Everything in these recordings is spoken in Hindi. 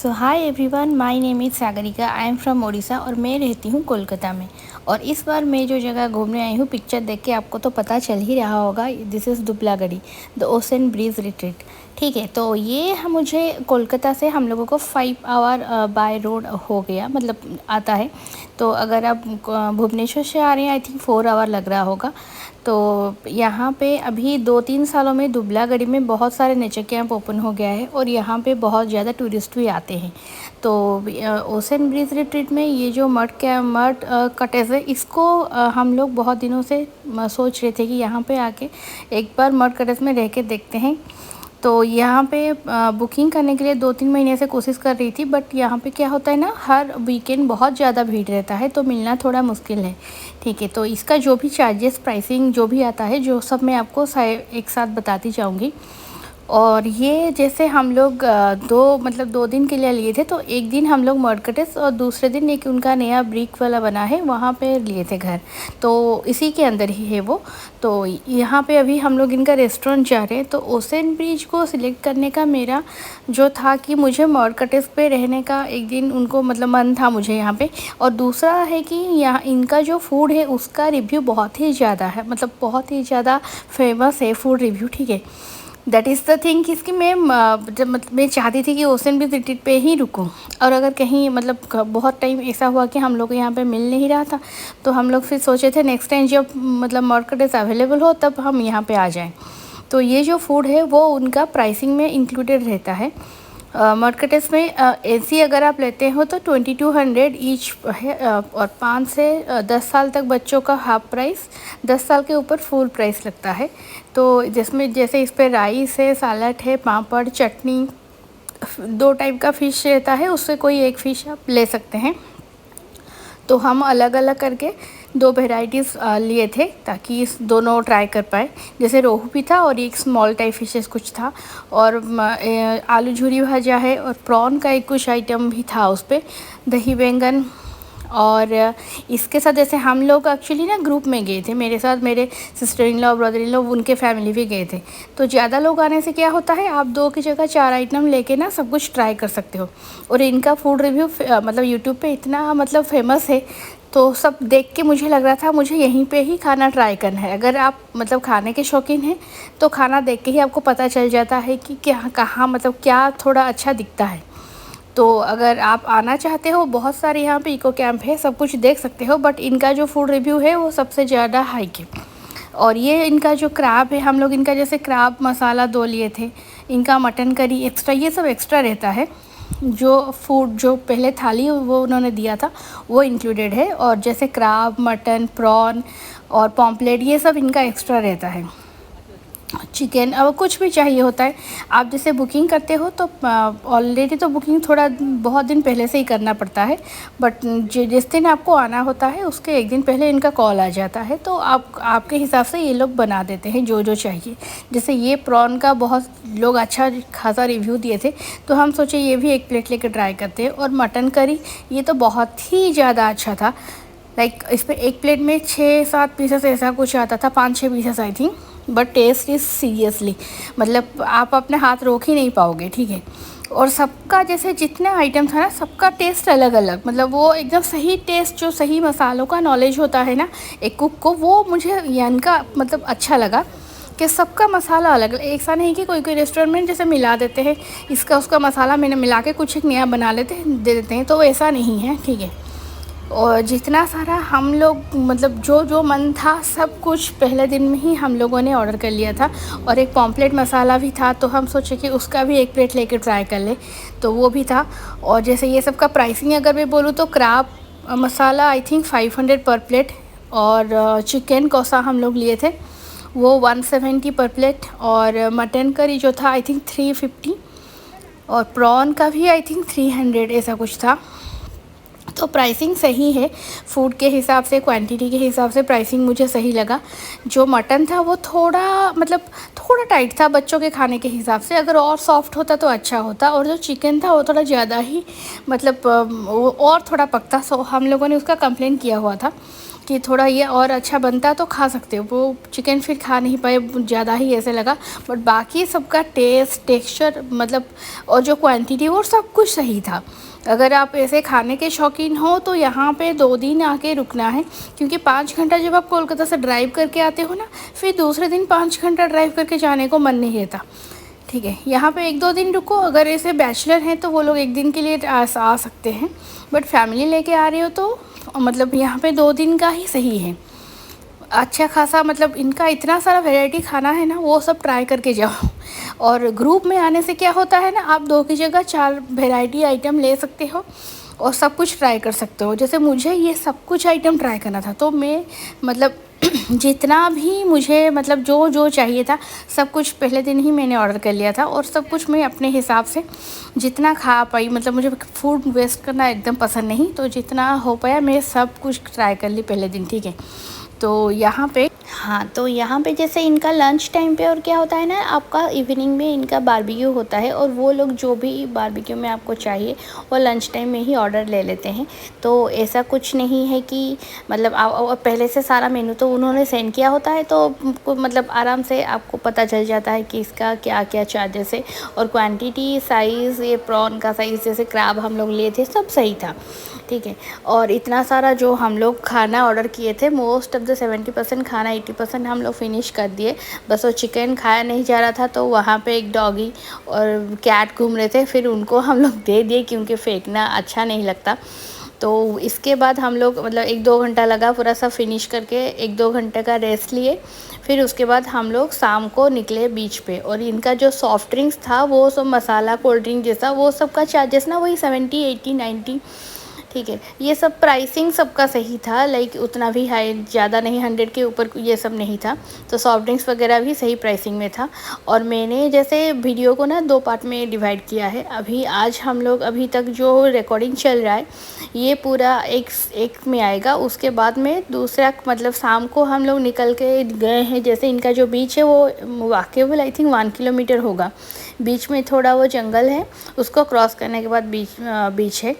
So hi everyone, my name is Sagarika. I am from Orissa और मैं रहती हूँ कोलकाता में। और इस बार मैं जो जगह घूमने आई हूँ, पिक्चर देख के आपको तो पता चल ही रहा होगा, this is Dublagadhi, the ocean bridge retreat. ठीक है, तो ये मुझे कोलकाता से हम लोगों को 5 आवर बाय रोड हो गया, मतलब आता है। तो अगर आप भुवनेश्वर से आ रहे हैं, आई थिंक 4 आवर लग रहा होगा। तो यहाँ पे अभी 2-3 सालों में दुबलागढ़ी में बहुत सारे नेचर कैंप ओपन हो गया है और यहाँ पे बहुत ज़्यादा टूरिस्ट भी आते हैं। तो ओशन ब्रिज रिट्रीट में ये जो मड कटेज है, इसको हम लोग बहुत दिनों से सोच रहे थे कि यहाँ पे आके एक बार मड कटेज में रह के देखते हैं। तो यहाँ पे बुकिंग करने के लिए 2-3 महीने से कोशिश कर रही थी, बट यहाँ पे क्या होता है ना, हर वीकेंड बहुत ज़्यादा भीड़ रहता है, तो मिलना थोड़ा मुश्किल है। ठीक है, तो इसका जो भी चार्जेस, प्राइसिंग जो भी आता है, जो सब मैं आपको एक साथ बताती जाऊँगी। और ये जैसे हम लोग 2 दिन के लिए लिए थे, तो एक दिन हम लोग मडकटेस और दूसरे दिन एक उनका नया ब्रिक वाला बना है, वहाँ पे लिए थे घर। तो इसी के अंदर ही है वो। तो यहाँ पे अभी हम लोग इनका रेस्टोरेंट जा रहे हैं। तो ओशन ब्रिज को सिलेक्ट करने का मेरा जो था कि मुझे मडकटेस पे रहने का एक दिन उनको मतलब मन था मुझे यहाँ पे। और दूसरा है कि यहाँ इनका जो फूड है उसका रिव्यू बहुत ही ज़्यादा है, मतलब बहुत ही ज़्यादा फेमस है फूड रिव्यू। ठीक है, दैट इज़ द थिंग, इसकी मैं चाहती थी कि ओशन ब्रिज रिट्रीट पे ही रुकूं। और अगर कहीं मतलब बहुत टाइम ऐसा हुआ कि हम लोग को यहाँ पे मिल नहीं रहा था, तो हम लोग फिर सोचे थे नेक्स्ट टाइम जब मतलब मडकटेस अवेलेबल हो तब हम यहाँ पे आ जाएं। तो ये जो फूड है वो उनका प्राइसिंग में इंक्लूडेड रहता है। मडकटेस में एसी अगर आप लेते हो तो 2200 ईच है। और 5 से 10 साल तक बच्चों का हाफ प्राइस, 10 साल के ऊपर फुल प्राइस लगता है। तो जिसमें जैसे इस पर राइस है, सलाद है, पापड़, चटनी, 2 टाइप का फ़िश रहता है, उससे कोई एक फ़िश आप ले सकते हैं। तो हम अलग अलग करके 2 वेराइटीज़ लिए थे ताकि इस दोनों ट्राई कर पाए। जैसे रोहू भी था और एक स्मॉल टाइप फिशेस कुछ था, और आलू झूरी भाजा है, और प्रॉन का एक कुछ आइटम भी था उस पर, दही बैंगन। और इसके साथ जैसे हम लोग एक्चुअली ना ग्रुप में गए थे, मेरे साथ मेरे sister in law, brother in law, उनके फैमिली भी गए थे। तो ज़्यादा लोग आने से क्या होता है, आप 2 की जगह 4 आइटम लेके ना सब कुछ ट्राई कर सकते हो। और इनका फूड रिव्यू मतलब यूट्यूब पे इतना मतलब फेमस है, तो सब देख के मुझे लग रहा था मुझे यहीं पे ही खाना ट्राई करना है। अगर आप मतलब खाने के शौकीन हैं तो खाना देख के ही आपको पता चल जाता है कि क्या कहाँ मतलब क्या थोड़ा अच्छा दिखता है। तो अगर आप आना चाहते हो, बहुत सारे यहाँ पे इको कैंप है, सब कुछ देख सकते हो, बट इनका जो फूड रिव्यू है वो सबसे ज़्यादा हाई है। और ये इनका जो क्रैब है, हम लोग इनका जैसे क्रैब मसाला 2 लिए थे, इनका मटन करी एक्स्ट्रा, ये सब एक्स्ट्रा रहता है। जो फूड जो पहले थाली वो उन्होंने दिया था वो इंक्लूडेड है, और जैसे क्रैब, मटन, प्रॉन और पॉम्पलेट, ये सब इनका एक्स्ट्रा रहता है। चिकन, अब कुछ भी चाहिए होता है, आप जैसे बुकिंग करते हो तो ऑलरेडी तो बुकिंग थोड़ा बहुत दिन पहले से ही करना पड़ता है, बट जिस दिन आपको आना होता है उसके एक दिन पहले इनका कॉल आ जाता है, तो आपके हिसाब से ये लोग बना देते हैं जो जो चाहिए। जैसे ये प्रॉन का बहुत लोग अच्छा खासा रिव्यू दिए थे, तो हम सोचे ये भी एक प्लेट लेकर ट्राई करते हैं। और मटन करी, ये तो बहुत ही ज़्यादा अच्छा था। लाइक इस पर एक प्लेट में 6-7 पीसेस ऐसा कुछ आता था, 5-6 pieces I think, but taste is seriously, मतलब आप अपने हाथ रोक ही नहीं पाओगे। ठीक है, और सबका जैसे जितना आइटम था ना, सबका टेस्ट अलग अलग, मतलब वो एकदम सही टेस्ट, जो सही मसालों का नॉलेज होता है ना एक कुक को, वो मुझे इनका मतलब अच्छा लगा कि सबका मसाला अलग। ऐसा नहीं कि कोई कोई रेस्टोरेंट में जैसे मिला देते हैं इसका उसका मसाला मैंने मिला के कुछ एक नया बना लेते हैं दे देते हैं, तो ऐसा नहीं है। ठीक है, और जितना सारा हम लोग मतलब जो जो मन था सब कुछ पहले दिन में ही हम लोगों ने ऑर्डर कर लिया था। और एक पॉम्पलेट मसाला भी था, तो हम सोचे कि उसका भी एक प्लेट लेके ट्राई कर ले, तो वो भी था। और जैसे ये सब का प्राइसिंग अगर मैं बोलूँ तो क्रैब मसाला आई थिंक 500 पर प्लेट, और चिकन कौसा हम लोग लिए थे वो 170 पर प्लेट, और मटन करी जो था आई थिंक 350, और प्रॉन का भी आई थिंक 300 ऐसा कुछ था। तो प्राइसिंग सही है, फूड के हिसाब से, क्वांटिटी के हिसाब से प्राइसिंग मुझे सही लगा। जो मटन था वो थोड़ा मतलब थोड़ा टाइट था बच्चों के खाने के हिसाब से, अगर और सॉफ्ट होता तो अच्छा होता। और जो चिकन था वो थोड़ा ज़्यादा ही मतलब वो और थोड़ा पकता, सो हम लोगों ने उसका कंप्लेन किया हुआ था। कि थोड़ा ये और अच्छा बनता तो खा सकते हो। वो चिकन फिर खा नहीं पाए, ज़्यादा ही ऐसे लगा, बट बाकी सबका टेस्ट, टेक्सचर मतलब और जो क्वांटिटी वो सब कुछ सही था। अगर आप ऐसे खाने के शौकीन हो तो यहाँ पे 2 दिन आके रुकना है, क्योंकि 5 घंटा जब आप कोलकाता से ड्राइव करके आते हो ना, फिर दूसरे दिन 5 घंटा ड्राइव करके जाने को मन नहीं रहता। ठीक है, यहाँ पे 1-2 दिन रुको। अगर ऐसे बैचलर हैं तो वो लोग 1 दिन के लिए आ सकते हैं, बट फैमिली लेके आ रहे हो तो मतलब यहाँ पे 2 दिन का ही सही है। अच्छा खासा मतलब इनका इतना सारा वैरायटी खाना है ना, वो सब ट्राई करके जाओ। और ग्रुप में आने से क्या होता है ना, आप 2 की जगह 4 वैरायटी आइटम ले सकते हो और सब कुछ ट्राई कर सकते हो। जैसे मुझे ये सब कुछ आइटम ट्राई करना था, तो मैं मतलब जितना भी मुझे मतलब जो जो चाहिए था सब कुछ पहले दिन ही मैंने ऑर्डर कर लिया था, और सब कुछ मैं अपने हिसाब से जितना खा पाई। मतलब मुझे फूड वेस्ट करना एकदम पसंद नहीं, तो जितना हो पाया मैं सब कुछ ट्राई कर ली पहले दिन। ठीक है, तो यहाँ पे हाँ, तो यहाँ पे जैसे इनका लंच टाइम पे और क्या होता है ना, आपका इवनिंग में इनका बारबेक्यू होता है, और वो लोग जो भी बारबेक्यू में आपको चाहिए वो लंच टाइम में ही ऑर्डर ले लेते हैं। तो ऐसा कुछ नहीं है कि मतलब आप पहले से सारा मेनू तो उन्होंने सेंड किया होता है, तो मतलब आराम से आपको पता चल जाता है कि इसका क्या क्या चार्जेस है। और क्वांटिटी, साइज़, ये प्रॉन का साइज़ जैसे क्रैब हम लोग लिए थे सब सही था। ठीक है, और इतना सारा जो हम लोग खाना ऑर्डर किए थे, मोस्ट ऑफ द 70% खाना, 80% हम लोग फिनिश कर दिए। बस वो चिकन खाया नहीं जा रहा था, तो वहाँ पे एक डॉगी और कैट घूम रहे थे, फिर उनको हम लोग दे दिए क्योंकि फेंकना अच्छा नहीं लगता। तो इसके बाद हम लोग मतलब 1-2 घंटा लगा पूरा सब फिनिश करके, 1-2 घंटे का रेस्ट लिए। फिर उसके बाद हम लोग शाम को निकले बीच पे। और इनका जो सॉफ्ट ड्रिंक्स था वो सब मसाला कोल्ड ड्रिंक जैसा, वो सब का चार्जेस ना वही 70, 80, 90। ठीक है, ये सब प्राइसिंग सबका सही था, लाइक उतना भी हाई ज़्यादा नहीं, 100 के ऊपर ये सब नहीं था। तो सॉफ्ट ड्रिंक्स वगैरह भी सही प्राइसिंग में था। और मैंने जैसे वीडियो को ना 2 पार्ट में डिवाइड किया है। अभी आज हम लोग अभी तक जो रिकॉर्डिंग चल रहा है ये पूरा एक में आएगा। उसके बाद में दूसरा मतलब शाम को हम लोग निकल के गए हैं। जैसे इनका जो बीच है वो वाकेबल आई थिंक 1 किलोमीटर होगा। बीच में थोड़ा वो जंगल है, उसको क्रॉस करने के बाद बीच है।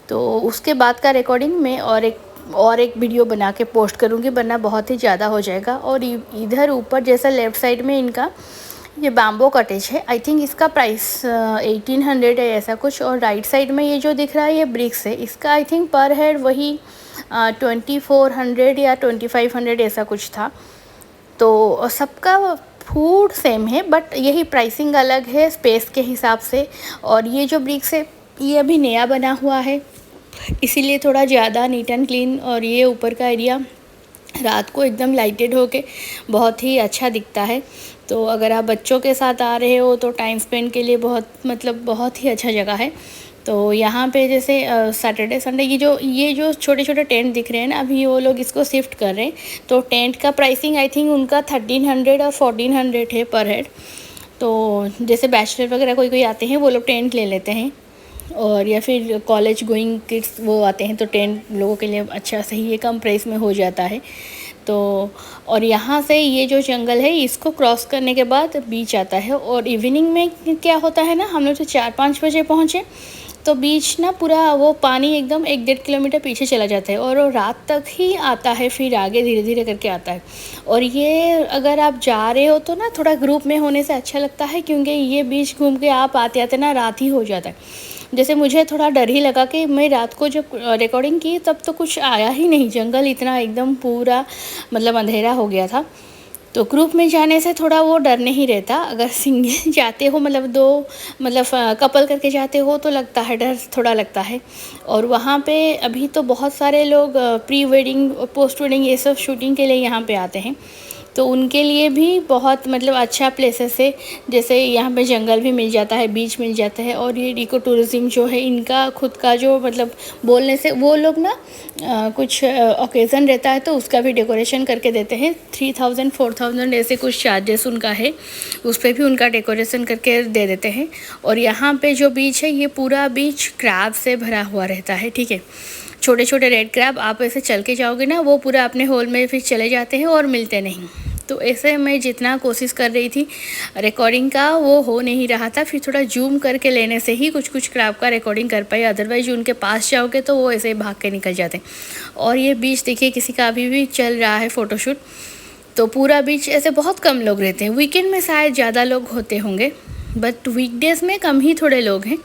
तो उसके बाद का रिकॉर्डिंग में और एक वीडियो बना के पोस्ट करूँगी, वरना बहुत ही ज़्यादा हो जाएगा। और इधर ऊपर जैसा लेफ़्ट साइड में इनका ये बैम्बो कॉटेज है, आई थिंक इसका प्राइस 1800 है ऐसा कुछ। और राइट साइड में ये जो दिख रहा है ये ब्रिक्स है, इसका आई थिंक पर हेड वही 2400 या 2500 ऐसा कुछ था। तो सबका फूड सेम है, बट यही प्राइसिंग अलग है स्पेस के हिसाब से। और ये जो ब्रिक्स है ये अभी नया बना हुआ है, इसीलिए थोड़ा ज़्यादा नीट एंड क्लीन। और ये ऊपर का एरिया रात को एकदम लाइटेड होके बहुत ही अच्छा दिखता है। तो अगर आप बच्चों के साथ आ रहे हो तो टाइम स्पेंड के लिए बहुत ही अच्छा जगह है। तो यहाँ पे जैसे सैटरडे संडे ये जो छोटे छोटे टेंट दिख रहे हैं ना, अभी वो लोग इसको शिफ्ट कर रहे हैं। तो टेंट का प्राइसिंग आई थिंक उनका 1300 और 1400 है पर हेड। तो जैसे बैचलर वगैरह कोई आते हैं वो लोग टेंट ले लेते हैं, और या फिर कॉलेज गोइंग किड्स वो आते हैं तो टेंट लोगों के लिए अच्छा सही है, कम प्राइस में हो जाता है। तो और यहाँ से ये जो जंगल है इसको क्रॉस करने के बाद बीच आता है। और इवनिंग में क्या होता है ना, हम लोग तो 4-5 बजे पहुँचे, तो बीच ना पूरा वो पानी एकदम 1-1.5 किलोमीटर पीछे चला जाता है, और वो रात तक ही आता है, फिर आगे धीरे धीरे करके आता है। और ये अगर आप जा रहे हो तो ना थोड़ा ग्रुप में होने से अच्छा लगता है, क्योंकि ये बीच घूम के आप आते आते ना रात ही हो जाता है। जैसे मुझे थोड़ा डर ही लगा कि मैं रात को जब रिकॉर्डिंग की तब तो कुछ आया ही नहीं, जंगल इतना एकदम पूरा मतलब अंधेरा हो गया था। तो ग्रुप में जाने से थोड़ा वो डर नहीं रहता। अगर सिंगल जाते हो मतलब कपल करके जाते हो तो लगता है डर, थोड़ा लगता है। और वहाँ पे अभी तो बहुत सारे लोग प्री वेडिंग, पोस्ट वेडिंग ये सब शूटिंग के लिए यहाँ पे आते हैं, तो उनके लिए भी बहुत मतलब अच्छा प्लेसेस है। जैसे यहाँ पे जंगल भी मिल जाता है, बीच मिल जाता है। और ये इको टूरिज़्म जो है इनका खुद का जो मतलब बोलने से वो लोग ना कुछ ओकेज़न रहता है तो उसका भी डेकोरेशन करके देते हैं। 3000-4000 ऐसे कुछ चार्जेस उनका है, उस पर भी उनका डेकोरेशन करके दे देते हैं। और यहाँ पे जो बीच है ये पूरा बीच क्रैब से भरा हुआ रहता है। ठीक है, छोटे छोटे रेड क्रैब, आप ऐसे चल के जाओगे ना वो पूरा अपने होल में फिर चले जाते हैं और मिलते नहीं। तो ऐसे मैं जितना कोशिश कर रही थी रिकॉर्डिंग का वो हो नहीं रहा था। फिर थोड़ा जूम करके लेने से ही कुछ कुछ क्रैब का रिकॉर्डिंग कर पाई, अदरवाइज उनके पास जाओगे तो वो ऐसे ही भाग के निकल जाते। और ये बीच देखिए किसी का अभी भी चल रहा है फ़ोटोशूट। तो पूरा बीच ऐसे बहुत कम लोग रहते हैं, वीकेंड में शायद ज़्यादा लोग होते होंगे बट वीकडेज़ में कम ही थोड़े लोग हैं।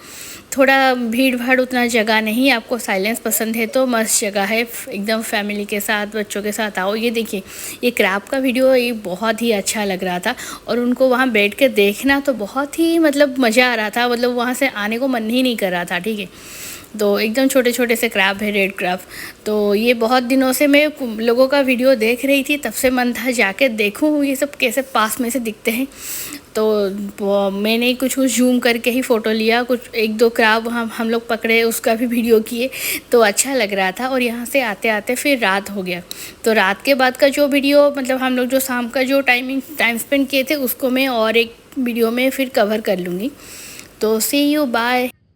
थोड़ा भीड़ भाड़ उतना जगह नहीं, आपको साइलेंस पसंद है तो मस्त जगह है, एकदम फैमिली के साथ बच्चों के साथ आओ। ये देखिए ये क्रैब का वीडियो ये बहुत ही अच्छा लग रहा था और उनको वहाँ बैठ के देखना तो बहुत ही मतलब मज़ा आ रहा था, मतलब वहाँ से आने को मन ही नहीं कर रहा था। ठीक है, तो एकदम छोटे छोटे से क्रैब है, रेड क्रैब। तो ये बहुत दिनों से मैं लोगों का वीडियो देख रही थी, तब से मन था जाके देखूँ ये सब कैसे पास में से दिखते हैं। तो मैंने कुछ जूम करके ही फ़ोटो लिया, कुछ एक दो क्रैब हम लोग पकड़े, उसका भी वीडियो किए तो अच्छा लग रहा था। और यहाँ से आते आते फिर रात हो गया, तो रात के बाद का जो वीडियो मतलब हम लोग जो शाम का जो टाइम स्पेंड किए थे उसको मैं और एक वीडियो में फिर कवर कर लूँगी। तो सी यू, बाय।